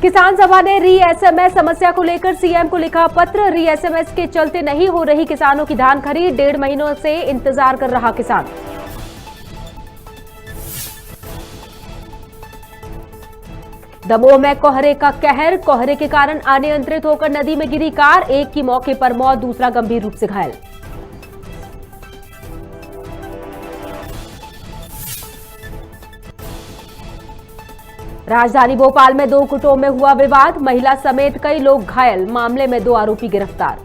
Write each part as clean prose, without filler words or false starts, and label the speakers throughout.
Speaker 1: किसान सभा ने री एसएमएस समस्या को लेकर सीएम को लिखा पत्र। री एसएमएस के चलते नहीं हो रही किसानों की धान खरीद, 1.5 महीनों से इंतजार कर रहा किसान। दमोह में कोहरे का कहर, कोहरे के कारण अनियंत्रित होकर नदी में गिरी कार, एक की मौके पर मौत, दूसरा गंभीर रूप से घायल। राजधानी भोपाल में 2 गुटों में हुआ विवाद, महिला समेत कई लोग घायल, मामले में 2 आरोपी गिरफ्तार।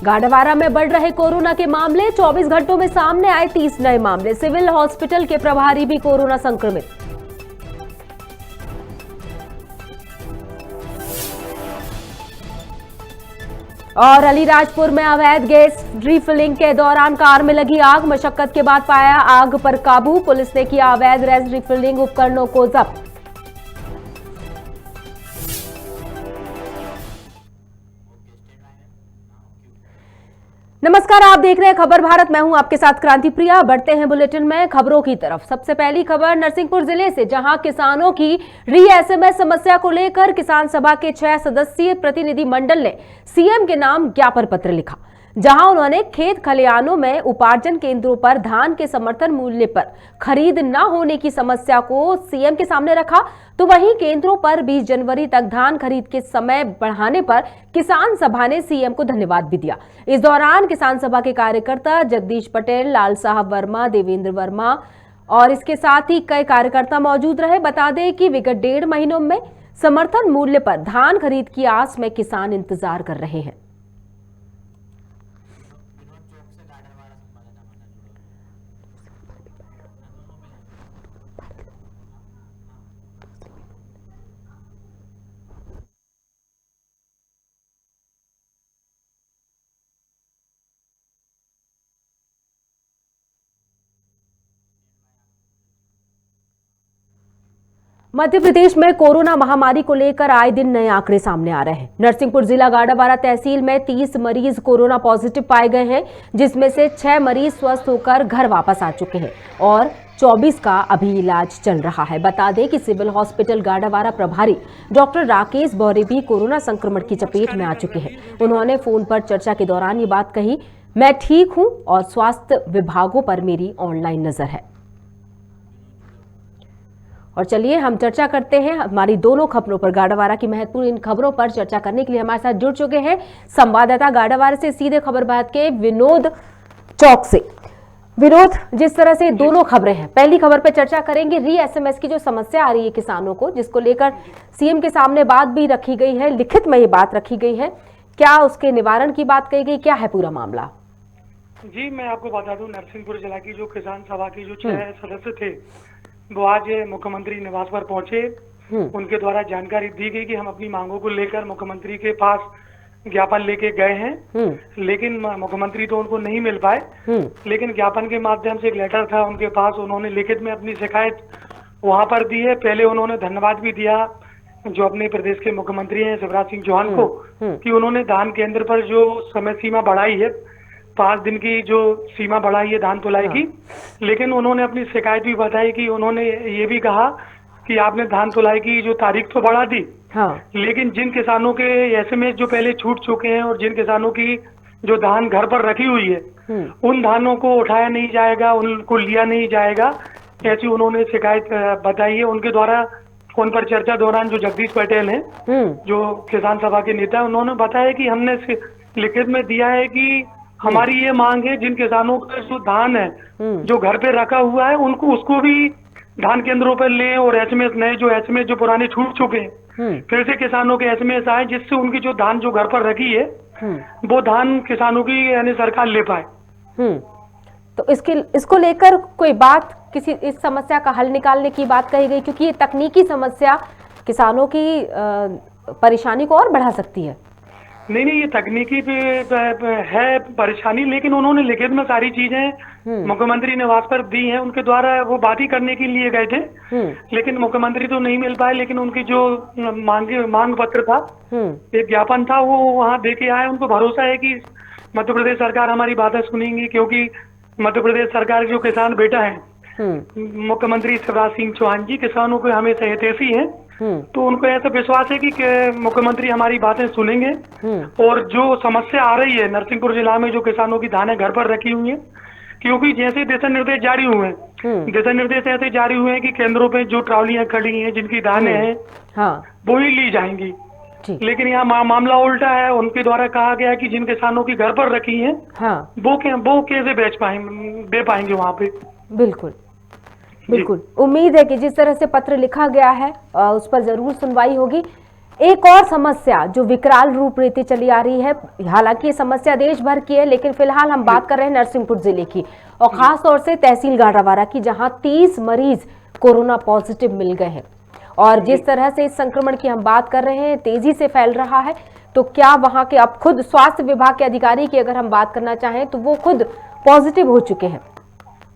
Speaker 1: गाडवारा में बढ़ रहे कोरोना के मामले, 24 घंटों में सामने आए 30 नए मामले, सिविल हॉस्पिटल के प्रभारी भी कोरोना संक्रमित। और अलीराजपुर में अवैध गैस रिफिलिंग के दौरान कार में लगी आग, मशक्कत के बाद पाया आग पर काबू, पुलिस ने किया अवैध गैस रिफिलिंग उपकरणों को जब्त। नमस्कार, आप देख रहे हैं खबर भारत। मैं हूं आपके साथ क्रांति प्रिया। बढ़ते हैं बुलेटिन में खबरों की तरफ। सबसे पहली खबर नरसिंहपुर जिले से, जहां किसानों की री एसएमएस समस्या को लेकर किसान सभा के 6 सदस्यीय प्रतिनिधि मंडल ने सीएम के नाम ज्ञापन पत्र लिखा, जहां उन्होंने खेत खलिहानों में उपार्जन केंद्रों पर धान के समर्थन मूल्य पर खरीद न होने की समस्या को सीएम के सामने रखा, तो वहीं केंद्रों पर 20 जनवरी तक धान खरीद के समय बढ़ाने पर किसान सभा ने सीएम को धन्यवाद भी दिया। इस दौरान किसान सभा के कार्यकर्ता जगदीश पटेल, लाल साहब वर्मा, देवेंद्र वर्मा और इसके साथ ही कई कार्यकर्ता मौजूद रहे। बता दें कि विगत 1.5 महीनों में समर्थन मूल्य पर धान खरीद की आस में किसान इंतजार कर रहे हैं। मध्य प्रदेश में कोरोना महामारी को लेकर आए दिन नए आंकड़े सामने आ रहे हैं। नरसिंहपुर जिला गाडावारा तहसील में 30 मरीज कोरोना पॉजिटिव पाए गए हैं, जिसमें से 6 मरीज स्वस्थ होकर घर वापस आ चुके हैं और 24 का अभी इलाज चल रहा है। बता दें कि सिविल हॉस्पिटल गाडावारा प्रभारी डॉक्टर राकेश बौरे भी कोरोना संक्रमण की चपेट में आ चुके हैं। उन्होंने फोन पर चर्चा के दौरान ये बात कही, मैं ठीक हूं और स्वास्थ्य विभागों पर मेरी ऑनलाइन नजर है। और चलिए हम चर्चा करते हैं हमारी दोनों खबरों पर। गाडावारा की महत्वपूर्ण इन खबरों पर चर्चा करने के लिए हमारे साथ जुड़ चुके हैं संवाददाता गाडावारा से सीधे खबर बात के विनोद चौक से। विनोद, जिस तरह से दोनों खबरें हैं, पहली खबर पर चर्चा करेंगे री एसएमएस की जो समस्या आ रही है किसानों को, जिसको लेकर सीएम के सामने बात भी रखी गई है, लिखित में ये बात रखी गई है, क्या उसके निवारण की बात कही गई, क्या है पूरा मामला?
Speaker 2: जी, मैं आपको बता दूं, नरसिंहपुर जिला की जो किसान सभा की जो 6 सदस्य थे वो आज मुख्यमंत्री निवास पर पहुंचे। उनके द्वारा जानकारी दी गई कि हम अपनी मांगों को लेकर मुख्यमंत्री के पास ज्ञापन लेके गए हैं, लेकिन मुख्यमंत्री तो उनको नहीं मिल पाए। लेकिन ज्ञापन के माध्यम से एक लेटर था उनके पास, उन्होंने लिखित में अपनी शिकायत वहां पर दी है। पहले उन्होंने धन्यवाद भी दिया जो अपने प्रदेश के मुख्यमंत्री हैं शिवराज सिंह चौहान को, कि उन्होंने धान केंद्र पर जो समय सीमा बढ़ाई है, 5 दिन की जो सीमा बढ़ाई है धान तुलाई की। लेकिन उन्होंने अपनी शिकायत भी बताई कि उन्होंने ये भी कहा कि आपने धान तुलाई की जो तारीख तो बढ़ा दी, लेकिन जिन किसानों के एसएमएस जो पहले छूट चुके हैं और जिन किसानों की जो धान घर पर रखी हुई है, उन धानों को उठाया नहीं जाएगा, उनको लिया नहीं जाएगा, ऐसी उन्होंने शिकायत बताई है। उनके द्वारा फोन पर चर्चा दौरान जो जगदीश पटेल हैं, जो किसान सभा के नेता, उन्होंने बताया कि हमने लिखित में दिया है कि हमारी ये मांग है जिन किसानों का जो धान है जो घर पे रखा हुआ है, उनको उसको भी धान केंद्रों पर लें और एसएमएस नए जो एसएमएस जो पुराने छूट चुके हैं फिर से किसानों के एसएमएस आए, जिससे उनकी जो धान जो घर पर रखी है वो धान किसानों की यानी सरकार ले पाए।
Speaker 1: तो इसको लेकर कोई बात, किसी इस समस्या का हल निकालने की बात कही गई, क्योंकि ये तकनीकी समस्या किसानों की परेशानी को और बढ़ा सकती है।
Speaker 2: नहीं, ये तकनीकी पे है परेशानी, लेकिन उन्होंने लिखित में सारी चीजें मुख्यमंत्री निवास पर दी हैं। उनके द्वारा वो बात ही करने के लिए गए थे, लेकिन मुख्यमंत्री तो नहीं मिल पाए। लेकिन उनकी जो मांग पत्र था, एक ज्ञापन था, वो वहाँ दे के आए। उनको भरोसा है कि मध्य प्रदेश सरकार हमारी बातें सुनेंगी, क्योंकि मध्य प्रदेश सरकार के जो किसान बेटा है मुख्यमंत्री शिवराज सिंह चौहान जी, किसानों को हमेशा हितैषी हैं, तो उनको ऐसा विश्वास है कि मुख्यमंत्री हमारी बातें सुनेंगे और जो समस्या आ रही है नरसिंहपुर जिला में, जो किसानों की धानें घर पर रखी हुई हैं, क्योंकि जैसे दिशा निर्देश जारी हुए हैं, दिशा निर्देश ऐसे जारी हुए हैं कि केंद्रों पे जो ट्रॉलियां खड़ी हैं जिनकी धानें हैं वो ही ली जाएंगी। लेकिन यहाँ मामला उल्टा है, उनके द्वारा कहा गया कि जिन किसानों की घर पर रखी हैं वो कैसे दे पाएंगे वहाँ पे।
Speaker 1: बिल्कुल बिल्कुल, उम्मीद है कि जिस तरह से पत्र लिखा गया है उस पर जरूर सुनवाई होगी। एक और समस्या जो विकराल रूप लेती चली आ रही है, हालांकि ये समस्या देश भर की है, लेकिन फिलहाल हम बात कर रहे हैं नरसिंहपुर जिले की और खास तौर से तहसील गाड़ावारा की, जहां 30 मरीज कोरोना पॉजिटिव मिल गए हैं। और जिस तरह से इस संक्रमण की हम बात कर रहे हैं, तेजी से फैल रहा है, तो क्या वहां के अब खुद स्वास्थ्य विभाग के अधिकारी की अगर हम बात करना चाहें तो वो खुद पॉजिटिव हो चुके हैं।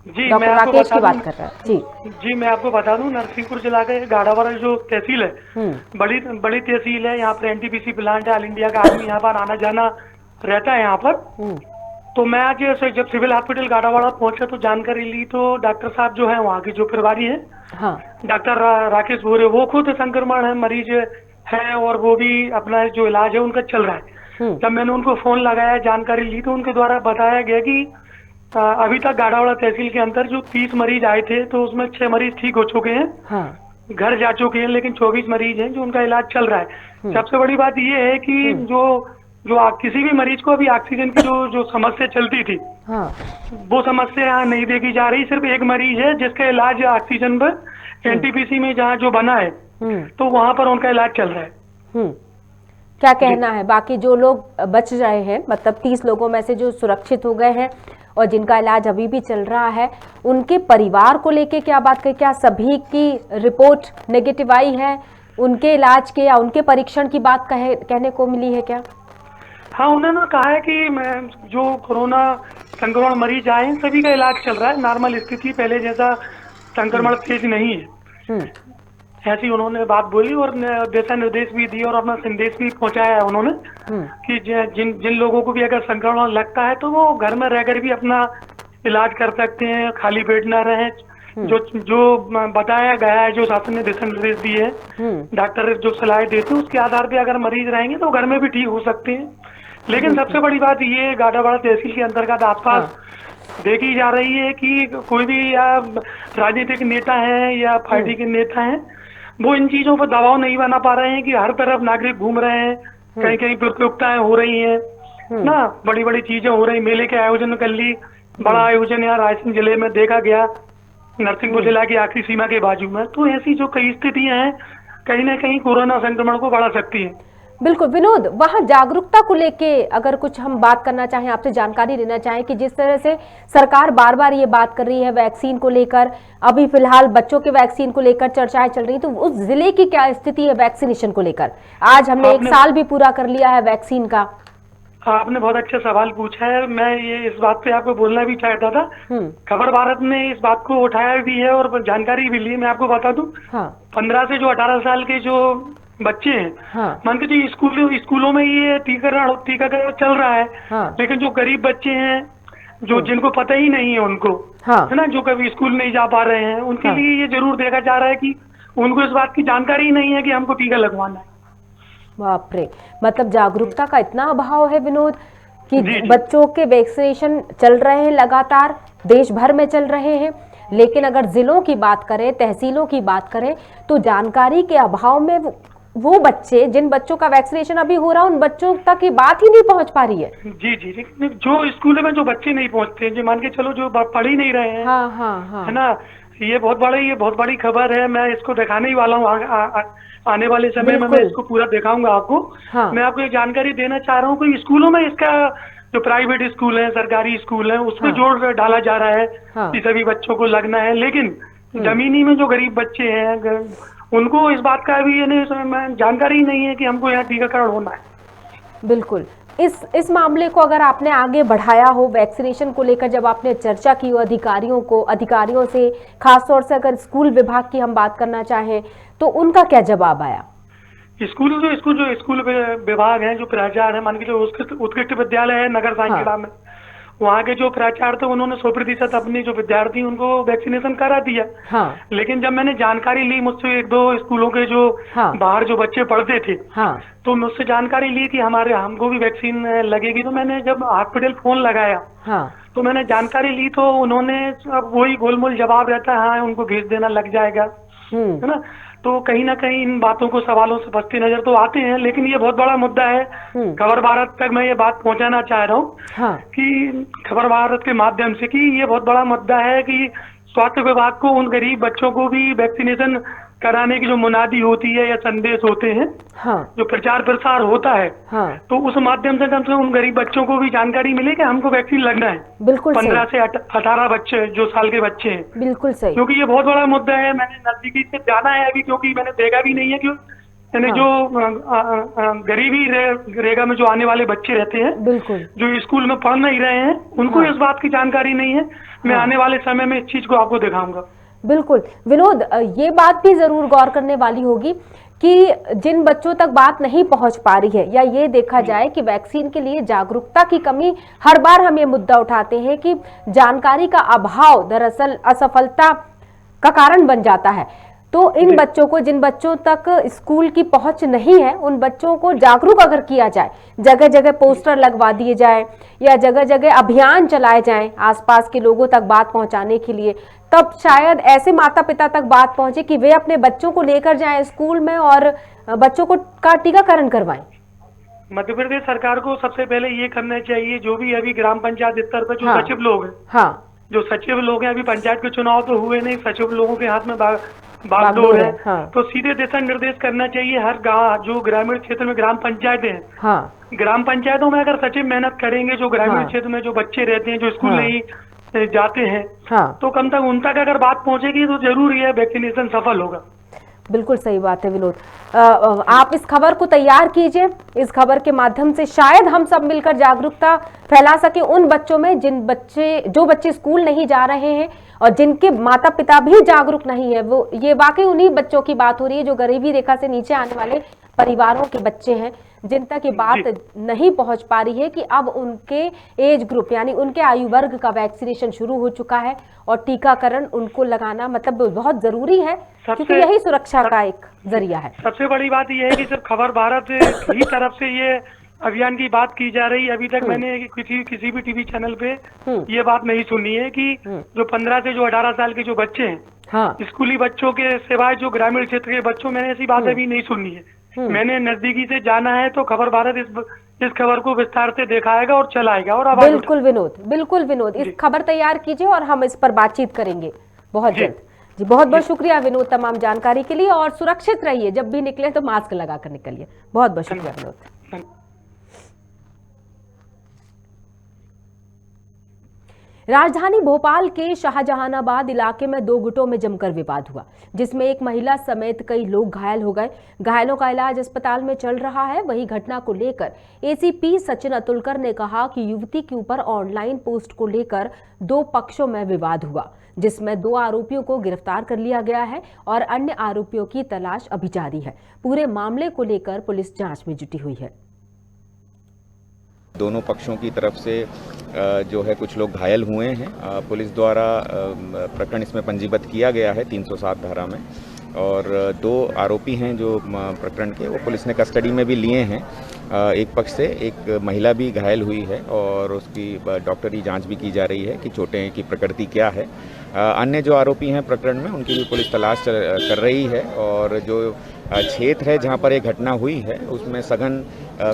Speaker 2: जी,
Speaker 1: डॉक्टर राकेश की बात कर रहे हैं।
Speaker 2: जी मैं आपको बता दूं, नरसिंहपुर जिला के गाड़ावारा जो तहसील है बड़ी तहसील है। यहाँ पर एनटीपीसी प्लांट है, ऑल इंडिया का आदमी यहाँ पर आना जाना रहता है यहाँ पर। तो मैं आज जब सिविल हॉस्पिटल गाड़ावाड़ा पहुंचा तो जानकारी ली, तो डॉक्टर साहब जो है वहाँ के जो प्रभारी है डॉक्टर राकेश भूरे, वो खुद संक्रमण है मरीज है और वो भी अपना जो इलाज है उनका चल रहा है। जब मैंने उनको फोन लगाया, जानकारी ली, तो उनके द्वारा बताया गया कि अभी तक गाड़ावाड़ा तहसील के अंदर जो 30 मरीज आए थे तो उसमें 6 मरीज ठीक हो चुके हैं, घर जा चुके हैं, लेकिन 24 मरीज हैं जो उनका इलाज चल रहा है। सबसे बड़ी बात ये है कि जो किसी भी मरीज को अभी ऑक्सीजन की जो समस्या चलती थी वो समस्या यहाँ नहीं देखी जा रही। सिर्फ एक मरीज है जिसका इलाज ऑक्सीजन पर एनटीपीसी में जहाँ जो बना है तो वहाँ पर उनका इलाज चल रहा है।
Speaker 1: क्या कहना है बाकी जो लोग बच रहे हैं, मतलब 30 लोगों में से जो सुरक्षित हो गए हैं और जिनका इलाज अभी भी चल रहा है, उनके परिवार को लेके क्या बात करें? क्या सभी की रिपोर्ट नेगेटिव आई है? उनके इलाज के या उनके परीक्षण की बात कहने को मिली है क्या?
Speaker 2: हाँ, उन्होंने कहा है कि जो कोरोना संक्रमण मरीज आए हैं सभी का इलाज चल रहा है, नॉर्मल स्थिति, पहले जैसा संक्रमण तेज नहीं है, ऐसी उन्होंने बात बोली और दिशा निर्देश भी दिए और अपना संदेश भी पहुंचाया है उन्होंने कि जिन लोगों को भी अगर संक्रमण लगता है तो वो घर में रहकर भी अपना इलाज कर सकते हैं, खाली पेट ना रहें। जो बताया गया है, जो शासन ने दिशा निर्देश दिए हैं, डॉक्टर जो सलाह देते हैं उसके आधार पे अगर मरीज रहेंगे तो घर में भी ठीक हो सकते हैं। लेकिन सबसे बड़ी बात ये गाड़ावाड़ा तहसील के अंतर्गत आसपास देखी जा रही है कि कोई भी या राजनीतिक नेता है या पार्टी के नेता हैं, वो इन चीजों पर दबाव नहीं बना पा रहे हैं कि हर तरफ नागरिक घूम रहे हैं, कहीं कहीं प्रतियोगिताएं हो रही हैं ना, बड़ी बड़ी चीजें हो रही, मेले के आयोजन कर ली, बड़ा आयोजन यहाँ रायसेन जिले में देखा गया, नरसिंहपुर जिला की आखिरी सीमा के बाजू में। तो ऐसी जो कई स्थितियां हैं कहीं ना कहीं कोरोना संक्रमण को बढ़ा सकती है।
Speaker 1: बिल्कुल विनोद, वहां जागरूकता को लेके अगर कुछ हम बात करना चाहें, आपसे जानकारी लेना चाहें कि जिस तरह से सरकार बार बार ये बात कर रही है वैक्सीन को लेकर, अभी फिलहाल बच्चों के वैक्सीन को लेकर चर्चाएं चल रही, तो उस जिले की क्या स्थिति है वैक्सीनेशन को लेकर? आज हमने 1 साल भी पूरा कर लिया है वैक्सीन का।
Speaker 2: आपने बहुत अच्छा सवाल पूछा है, मैं ये इस बात पे आपको बोलना भी चाहता था। खबर भारत ने इस बात को उठाया भी है और जानकारी भी ली। मैं आपको बता दूं, 15 से जो 18 साल के जो बच्चे हैं, मान के जो स्कूलों में ये टीकाकरण चल रहा है, लेकिन जो गरीब बच्चे हैं, जो जिनको पता ही नहीं है उनको, है ना, जो कभी स्कूल नहीं जा पा रहे हैं, उनके लिए ये जरूर देखा जा रहा है कि उनको इस बात की जानकारी नहीं है कि हमको टीका लगवाना है।
Speaker 1: बाप रे, मतलब जागरूकता का इतना अभाव है विनोद कि बच्चों के वैक्सीनेशन चल रहे हैं, लगातार देश भर में चल रहे हैं, लेकिन अगर जिलों की बात करें, तहसीलों की बात करें, तो जानकारी के अभाव में वो बच्चे, जिन बच्चों का वैक्सीनेशन अभी हो रहा है, उन बच्चों तक ये बात ही नहीं पहुंच पा रही है।
Speaker 2: जी जी, जो स्कूल में जो बच्चे नहीं पहुंचते, जो मान के चलो जो पढ़ ही नहीं रहे हैं, है ना, ये बहुत बड़ी खबर है। मैं इसको दिखाने ही वाला हूँ, आने वाले समय में मैं इसको पूरा दिखाऊंगा आपको। मैं आपको ये जानकारी देना चाह रहा हूँ कि स्कूलों में इसका जो प्राइवेट स्कूल है, सरकारी स्कूल है, उसमें जोर डाला जा रहा है कि सभी बच्चों को लगना है, लेकिन जमीनी में जो गरीब बच्चे हैं उनको इस बात का भी जानकारी नहीं है कि हमको यहाँ टीकाकरण होना है।
Speaker 1: बिल्कुल, इस मामले को अगर आपने आगे बढ़ाया हो वैक्सीनेशन को लेकर, जब आपने चर्चा की हो अधिकारियों से, खासतौर से अगर स्कूल विभाग की हम बात करना चाहें, तो उनका क्या जवाब आया?
Speaker 2: स्कूल विभाग है, जो प्राचार्य है, मान के जो उत्कृष्ट विद्यालय है नगर सांखेड़ा में, वहाँ के जो प्राचार्य थे उन्होंने 100% अपने जो विद्यार्थी उनको वैक्सीनेशन करा दिया।
Speaker 1: हाँ।
Speaker 2: लेकिन जब मैंने जानकारी ली मुझसे 1-2 स्कूलों के जो
Speaker 1: हाँ।
Speaker 2: बाहर जो बच्चे पढ़ते थे,
Speaker 1: हाँ।
Speaker 2: तो मुझसे जानकारी ली कि हमको भी वैक्सीन लगेगी। तो मैंने जब हॉस्पिटल फोन लगाया,
Speaker 1: हाँ।
Speaker 2: तो मैंने जानकारी ली, तो उन्होंने अब वही गोलमोल जवाब रहता है, हाँ उनको भेज देना, लग जाएगा, है ना। तो कहीं ना कहीं इन बातों को सवालों से बचते नजर तो आते हैं, लेकिन ये बहुत बड़ा मुद्दा है। खबर भारत तक मैं ये बात पहुंचाना चाह रहा हूँ,
Speaker 1: हाँ।
Speaker 2: कि खबर भारत के माध्यम से, कि ये बहुत बड़ा मुद्दा है कि स्वास्थ्य विभाग को उन गरीब बच्चों को भी वैक्सीनेशन कराने की जो मुनादी होती है या संदेश होते हैं,
Speaker 1: हाँ।
Speaker 2: जो प्रचार प्रसार होता है,
Speaker 1: हाँ।
Speaker 2: तो उस माध्यम से कम से उन गरीब बच्चों को भी जानकारी मिले कि हमको वैक्सीन लगना है।
Speaker 1: बिल्कुल
Speaker 2: 15 से 18 बच्चे जो साल के बच्चे हैं,
Speaker 1: बिल्कुल सही।
Speaker 2: क्योंकि ये बहुत बड़ा मुद्दा है। मैंने नजदीकी से जाना है अभी, क्योंकि मैंने देखा भी नहीं है, क्यों यानी जो गरीबी रेगा में जो आने वाले बच्चे रहते हैं,
Speaker 1: बिल्कुल,
Speaker 2: जो स्कूल में पढ़ नहीं रहे हैं, उनको इस बात की जानकारी नहीं है। मैं आने वाले समय में इस चीज को आपको दिखाऊंगा।
Speaker 1: बिल्कुल विनोद, ये बात भी जरूर गौर करने वाली होगी कि जिन बच्चों तक बात नहीं पहुंच पा रही है, या ये देखा जाए कि वैक्सीन के लिए जागरूकता की कमी, हर बार हम ये मुद्दा उठाते हैं कि जानकारी का अभाव दरअसल असफलता का कारण बन जाता है। तो इन बच्चों को, जिन बच्चों तक स्कूल की पहुंच नहीं है, उन बच्चों को जागरूक अगर किया जाए, जगह जगह पोस्टर लगवा दिए जाए या जगह जगह अभियान चलाए जाएं आसपास के लोगों तक बात पहुंचाने के लिए, तब शायद ऐसे माता पिता तक बात पहुंचे कि वे अपने बच्चों को लेकर जाएं स्कूल में और बच्चों को का टीकाकरण करवाएं।
Speaker 2: मध्य प्रदेश सरकार को सबसे पहले ये करना चाहिए, जो भी अभी ग्राम पंचायत स्तर पर जो सचिव लोग हैं, जो सचिव लोग हैं, अभी पंचायत के चुनाव तो हुए नहीं, सचिव लोगों के हाथ में बागडोर है, तो सीधे दिशा निर्देश करना चाहिए हर गांव, जो ग्रामीण क्षेत्र में ग्राम पंचायतें हैं, ग्राम पंचायतों में अगर सचिव मेहनत करेंगे, जो ग्रामीण क्षेत्र में जो बच्चे रहते हैं, जो स्कूल नहीं जाते हैं, तो कम तक उन तक अगर बात पहुंचेगी तो जरूर यह वैक्सीनेशन सफल होगा।
Speaker 1: बिल्कुल सही बात है विनोद। आप इस खबर को तैयार कीजिए, इस खबर के माध्यम से शायद हम सब मिलकर जागरूकता फैला सके उन बच्चों में जो बच्चे स्कूल नहीं जा रहे हैं और जिनके माता पिता भी जागरूक नहीं है। वो ये वाकई उन्हीं बच्चों की बात हो रही है जो गरीबी रेखा से नीचे आने वाले परिवारों के बच्चे हैं, जिन तक ये बात नहीं पहुंच पा रही है कि अब उनके एज ग्रुप यानी उनके आयु वर्ग का वैक्सीनेशन शुरू हो चुका है और टीकाकरण उनको लगाना मतलब बहुत जरूरी है, क्योंकि यही सुरक्षा का एक जरिया है।
Speaker 2: सबसे बड़ी बात यह है कि सिर्फ खबर भारत की तरफ से ये अभियान की बात की जा रही है। अभी तक मैंने किसी भी टीवी चैनल पे ये बात नहीं सुनी है कि जो 15 से जो 18 साल के जो बच्चे हैं, स्कूली बच्चों के सिवाय जो ग्रामीण क्षेत्र के बच्चों, मैंने ऐसी बात अभी नहीं सुनी है। मैंने नजदीकी से जाना है, तो खबर भारत इस खबर को विस्तार से दिखाएगा और चलाएगा। और
Speaker 1: बिल्कुल विनोद, इस खबर तैयार कीजिए और हम इस पर बातचीत करेंगे बहुत जल्द। जी बहुत बहुत शुक्रिया विनोद तमाम जानकारी के लिए, और सुरक्षित रहिए, जब भी निकले तो मास्क लगा कर निकलिए। बहुत बहुत शुक्रिया विनोद। राजधानी भोपाल के शाहजहानाबाद इलाके में 2 गुटों में जमकर विवाद हुआ, जिसमें एक महिला समेत कई लोग घायल हो गए। घायलों का इलाज अस्पताल में चल रहा है। वहीं घटना को लेकर एसीपी सचिन अतुलकर ने कहा कि युवती के ऊपर ऑनलाइन पोस्ट को लेकर 2 पक्षों में विवाद हुआ, जिसमें 2 आरोपियों को गिरफ्तार कर लिया गया है और अन्य आरोपियों की तलाश अभी जारी है। पूरे मामले को लेकर पुलिस जांच में जुटी हुई है।
Speaker 3: दोनों पक्षों की तरफ से जो है कुछ लोग घायल हुए हैं। पुलिस द्वारा प्रकरण इसमें पंजीबद्ध किया गया है 307 धारा में, और 2 आरोपी हैं जो प्रकरण के, वो पुलिस ने कस्टडी में भी लिए हैं। एक पक्ष से एक महिला भी घायल हुई है और उसकी डॉक्टरी जांच भी की जा रही है कि चोटें की प्रकृति क्या है। अन्य जो आरोपी हैं प्रकरण में, उनकी भी पुलिस तलाश कर रही है, और जो क्षेत्र है जहां पर ये घटना हुई है उसमें सघन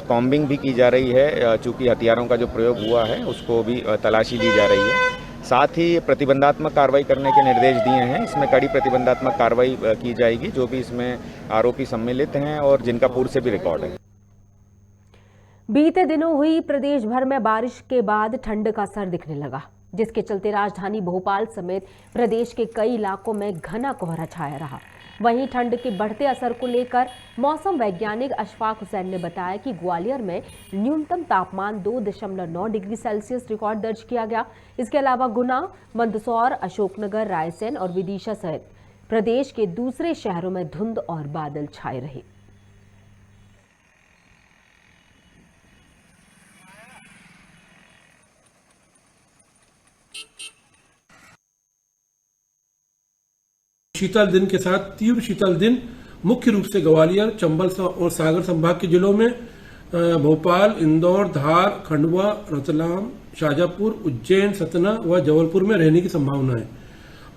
Speaker 3: कॉम्बिंग भी की जा रही है। चूंकि हथियारों का जो प्रयोग हुआ है उसको भी तलाशी ली जा रही है। साथ ही प्रतिबंधात्मक कार्रवाई करने के निर्देश दिए हैं। इसमें कड़ी प्रतिबंधात्मक कार्रवाई की जाएगी जो भी इसमें आरोपी सम्मिलित हैं और जिनका पूर्व से भी रिकॉर्ड है।
Speaker 1: बीते दिनों हुई प्रदेश भर में बारिश के बाद ठंड का असर दिखने लगा, जिसके चलते राजधानी भोपाल समेत प्रदेश के कई इलाकों में घना कोहरा छाया रहा। वहीं ठंड के बढ़ते असर को लेकर मौसम वैज्ञानिक अशफाक हुसैन ने बताया कि ग्वालियर में न्यूनतम तापमान 2.9 डिग्री सेल्सियस रिकॉर्ड दर्ज किया गया। इसके अलावा गुना, मंदसौर, अशोकनगर, रायसेन और विदिशा सहित प्रदेश के दूसरे शहरों में धुंध और बादल छाए रहे।
Speaker 4: शीतल दिन के साथ तीव्र शीतल दिन मुख्य रूप से ग्वालियर, चंबल और सागर संभाग के जिलों में, भोपाल, इंदौर, धार, खंडवा, रतलाम, शाजापुर, उज्जैन, सतना व जबलपुर में रहने की संभावना है।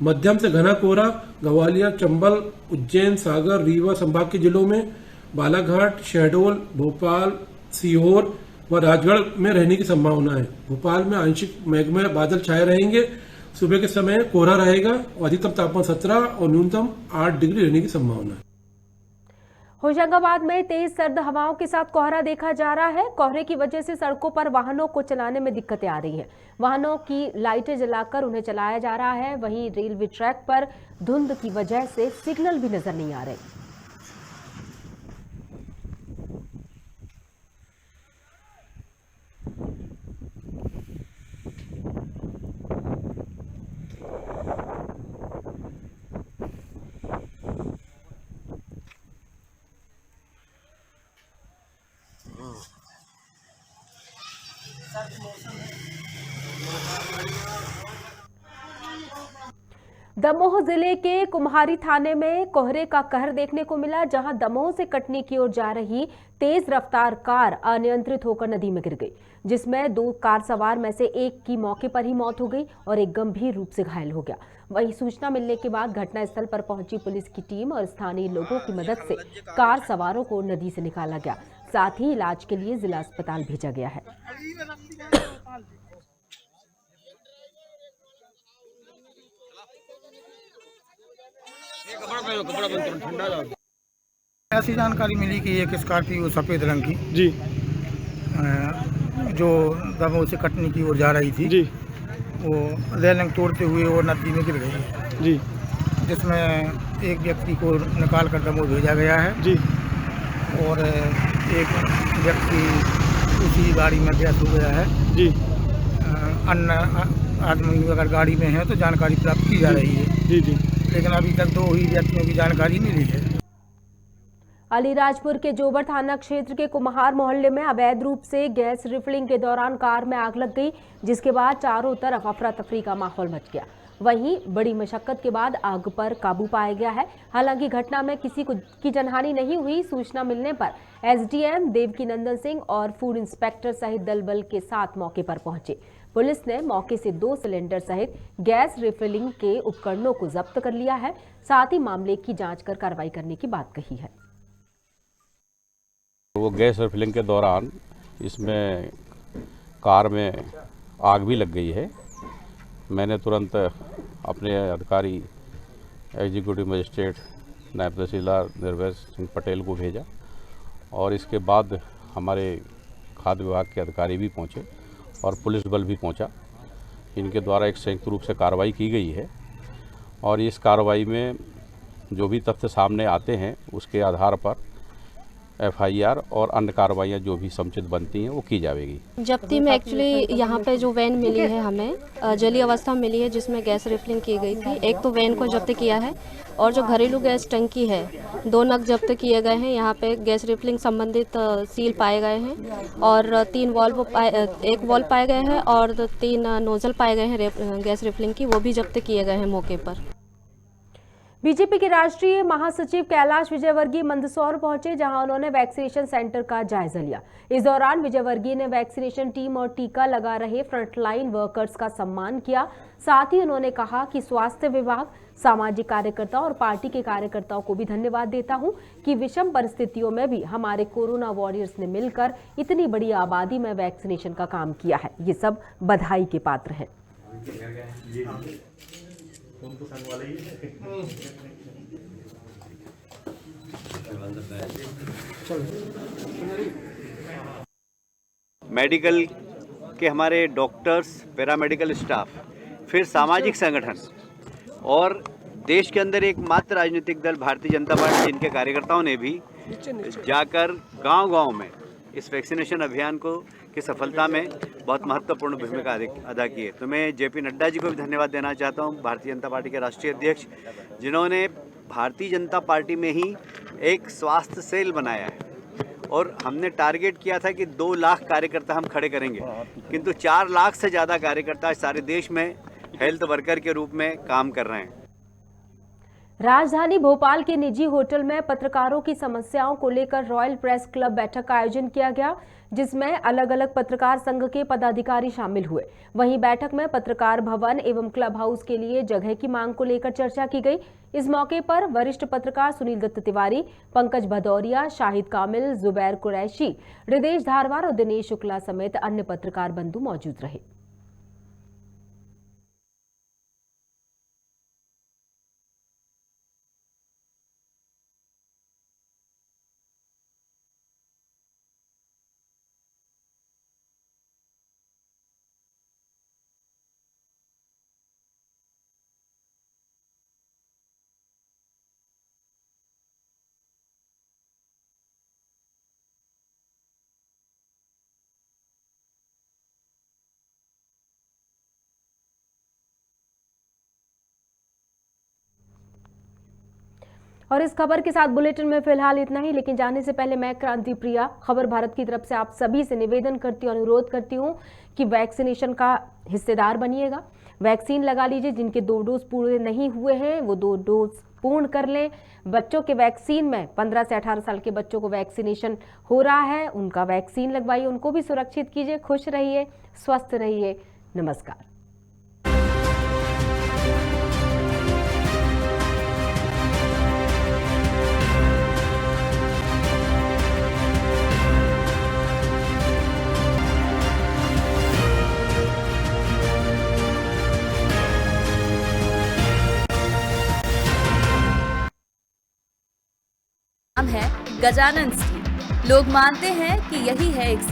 Speaker 4: मध्यम से घना कोहरा ग्वालियर, चंबल, उज्जैन, सागर, रीवा संभाग के जिलों में, बालाघाट, शहडोल, भोपाल, सीहोर व राजगढ़ में रहने की संभावना है। भोपाल में आंशिक मेघमय बादल छाए रहेंगे। सुबह के समय कोहरा रहेगा और अधिकतम तापमान 17 और न्यूनतम 8 डिग्री रहने की संभावना है।
Speaker 1: होशंगाबाद में तेज सर्द हवाओं के साथ कोहरा देखा जा रहा है। कोहरे की वजह से सड़कों पर वाहनों को चलाने में दिक्कतें आ रही हैं। वाहनों की लाइटें जलाकर उन्हें चलाया जा रहा है। वहीं रेलवे ट्रैक पर धुंध की वजह से सिग्नल भी नजर नहीं आ रहे। दमोह जिले के कुम्हारी थाने में कोहरे का कहर देखने को मिला, जहां दमोह से कटनी की ओर जा रही तेज रफ्तार कार अनियंत्रित होकर नदी में गिर गई, जिसमें 2 कार सवार में से एक की मौके पर ही मौत हो गई और एक गंभीर रूप से घायल हो गया। वहीं सूचना मिलने के बाद घटनास्थल पर पहुंची पुलिस की टीम और स्थानीय लोगों की मदद से कार सवारों को नदी से निकाला गया। साथ ही इलाज के लिए जिला अस्पताल भेजा गया है।
Speaker 5: ऐसी जानकारी मिली कि एक स्कॉर्पियो सफेद रंग की
Speaker 6: जी
Speaker 5: जो दमोह से कटनी की ओर जा रही थी
Speaker 6: जी
Speaker 5: वो रेलिंग तोड़ते हुए और नदी में गिर गई है
Speaker 6: जी
Speaker 5: जिसमें एक व्यक्ति को निकाल कर दमोह भेजा गया है
Speaker 6: जी
Speaker 5: और एक व्यक्ति उसी गाड़ी में डेथ हो गया है
Speaker 6: जी।
Speaker 5: अन्य आदमी अगर गाड़ी में है तो जानकारी प्राप्त की जा रही है
Speaker 6: जी जी
Speaker 5: लेकिन अभी तक 2 ही व्यक्तियों की जानकारी मिली है।
Speaker 1: अलीराजपुर के जोबर थाना क्षेत्र के कुम्हार मोहल्ले में अवैध रूप से गैस रिफिलिंग के दौरान कार में आग लग गई, जिसके बाद चारों तरफ अफरा तफरी का माहौल मच गया। वहीं बड़ी मशक्कत के बाद आग पर काबू पाया गया है। हालांकि घटना में किसी की जनहानि नहीं हुई। सूचना मिलने पर एसडीएम देवकीनंदन सिंह और फूड इंस्पेक्टर सहित दल बल के साथ मौके पर पहुंचे। पुलिस ने मौके से 2 सिलेंडर सहित गैस रिफिलिंग के उपकरणों को जब्त कर लिया है। साथ ही मामले की जांच कर कार्रवाई करने की बात कही है।
Speaker 7: वो गैस रिफिलिंग के दौरान इसमें कार में आग भी लग गई है। मैंने तुरंत अपने अधिकारी एग्जीक्यूटिव मजिस्ट्रेट नायब तहसीलदार निर्भय सिंह पटेल को भेजा और इसके बाद हमारे खाद्य विभाग के अधिकारी भी पहुंचे और पुलिस बल भी पहुंचा। इनके द्वारा एक संयुक्त रूप से कार्रवाई की गई है और इस कार्रवाई में जो भी तथ्य सामने आते हैं उसके आधार पर एफआईआर और अन्य कार्रवाइयाँ जो भी समुचित बनती हैं वो की जाएगी।
Speaker 8: जब्ती में एक्चुअली यहाँ पे जो वैन मिली है हमें जली अवस्था मिली है जिसमें गैस रिफिलिंग की गई थी। एक तो वैन को जब्त किया है और जो घरेलू गैस टंकी है 2 नग जब्त किए गए हैं। यहाँ पे गैस रिफिलिंग संबंधित सील पाए गए हैं और 1 वॉल्व पाए गए हैं और 3 नोजल पाए गए हैं गैस रिफिलिंग की, वो भी जब्त किए गए हैं मौके पर।
Speaker 1: बीजेपी के राष्ट्रीय महासचिव कैलाश विजयवर्गीय मंदसौर पहुंचे, जहां उन्होंने वैक्सीनेशन सेंटर का जायजा लिया। इस दौरान विजयवर्गीय ने वैक्सीनेशन टीम और टीका लगा रहे फ्रंटलाइन वर्कर्स का सम्मान किया। साथ ही उन्होंने कहा कि स्वास्थ्य विभाग, सामाजिक कार्यकर्ताओं और पार्टी के कार्यकर्ताओं को भी धन्यवाद देता हूं कि विषम परिस्थितियों में भी हमारे कोरोना वॉरियर्स ने मिलकर इतनी बड़ी आबादी में वैक्सीनेशन का काम किया है। ये सब बधाई के पात्र हैं।
Speaker 9: मेडिकल के हमारे डॉक्टर्स, पैरामेडिकल स्टाफ, फिर सामाजिक संगठन और देश के अंदर एकमात्र राजनीतिक दल भारतीय जनता पार्टी, जिनके कार्यकर्ताओं ने भी जाकर गांव-गांव में इस वैक्सीनेशन अभियान की सफलता में बहुत महत्वपूर्ण भूमिका अदा की है। तो मैं जेपी नड्डा जी को भी धन्यवाद देना चाहता हूं, भारतीय जनता पार्टी के राष्ट्रीय अध्यक्ष, जिन्होंने भारतीय जनता पार्टी में ही एक स्वास्थ्य सेल बनाया है और हमने टारगेट किया था कि 2 लाख कार्यकर्ता हम खड़े करेंगे, किंतु 4 लाख से ज़्यादा कार्यकर्ता सारे देश में हेल्थ वर्कर के रूप में काम कर रहे हैं।
Speaker 1: राजधानी भोपाल के निजी होटल में पत्रकारों की समस्याओं को लेकर रॉयल प्रेस क्लब बैठक का आयोजन किया गया, जिसमें अलग अलग पत्रकार संघ के पदाधिकारी शामिल हुए। वहीं बैठक में पत्रकार भवन एवं क्लब हाउस के लिए जगह की मांग को लेकर चर्चा की गई। इस मौके पर वरिष्ठ पत्रकार सुनील दत्त तिवारी, पंकज भदौरिया, शाहिद कामिल, जुबैर कुरैशी, हृदेश धारवार और दिनेश शुक्ला समेत अन्य पत्रकार बंधु मौजूद रहे। और इस खबर के साथ बुलेटिन में फिलहाल इतना ही, लेकिन जाने से पहले मैं क्रांति प्रिया खबर भारत की तरफ से आप सभी से निवेदन करती हूँ, अनुरोध करती हूँ कि वैक्सीनेशन का हिस्सेदार बनिएगा। वैक्सीन लगा लीजिए। जिनके 2 डोज पूरे नहीं हुए हैं वो 2 डोज पूर्ण कर लें। बच्चों के वैक्सीन में 15 से 18 साल के बच्चों को वैक्सीनेशन हो रहा है, उनका वैक्सीन लगवाइए, उनको भी सुरक्षित कीजिए। खुश रहिए, स्वस्थ रहिए। नमस्कार।
Speaker 6: नाम है गजानन स्टील। लोग मानते हैं कि यही है एक